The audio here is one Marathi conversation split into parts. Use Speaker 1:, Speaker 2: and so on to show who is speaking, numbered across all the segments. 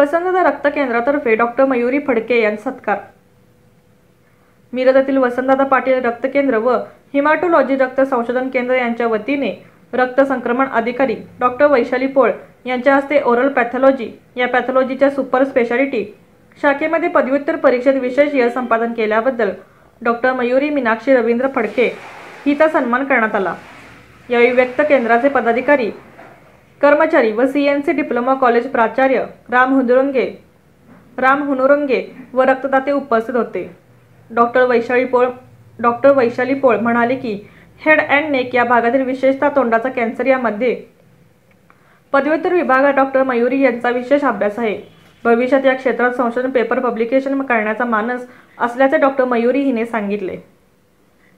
Speaker 1: वसंतदादा रक्त केंद्रातर्फे डॉक्टर मयुरी फडके यांचा सत्कार। मिरज येथील वसंतदादा पाटील रक्त केंद्र व हिमॅटोलॉजी रक्त संशोधन केंद्र यांच्या वतीने रक्त संक्रमण अधिकारी डॉक्टर वैशाली पोळ यांच्या हस्ते ओरल पॅथॉलॉजी या पॅथॉलॉजीच्या सुपर स्पेशालिटी शाखेमध्ये पदव्युत्तर परीक्षेत विशेष यश संपादन केल्याबद्दल डॉक्टर मयुरी मीनाक्षी रवींद्र फडके हिचा सन्मान करण्यात आला। यावेळी व्यक्त केंद्राचे पदाधिकारी कर्मचारी व CNC डिप्लोमा कॉलेज प्राचार्य राम हुनुरंगे व रक्तदाते उपस्थित होते। डॉक्टर वैशाली पोळ म्हणाले की हेड अँड नेक या भागातील विशेषतः तोंडाचा कॅन्सर यामध्ये पदव्युत्तर विभागात डॉक्टर मयुरी यांचा विशेष अभ्यास आहे। भविष्यात या क्षेत्रात संशोधन पेपर पब्लिकेशन करण्याचा मानस असल्याचे डॉक्टर मयुरी हिने सांगितले।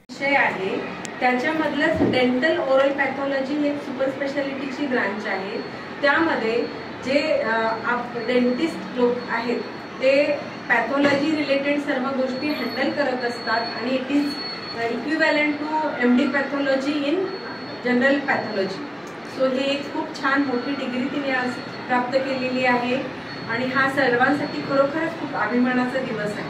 Speaker 2: विषय आहे त्याच्यामधलंच डेंटल ओरल पॅथॉलॉजी ही सुपर स्पेशालिटीची ब्रांच आहे। त्यामध्ये जे डेंटिस्ट लोक आहेत ते पॅथॉलॉजी रिलेटेड सर्व गोष्टी हँडल करत असतात आणि it is equivalent to MD pathology in general pathology. So हे एक खूप छान मोठी डिग्री तिने आज प्राप्त केलेली आहे आणि हा सर्वांसाठी खरोखरच खूप अभिमानाचा दिवस आहे।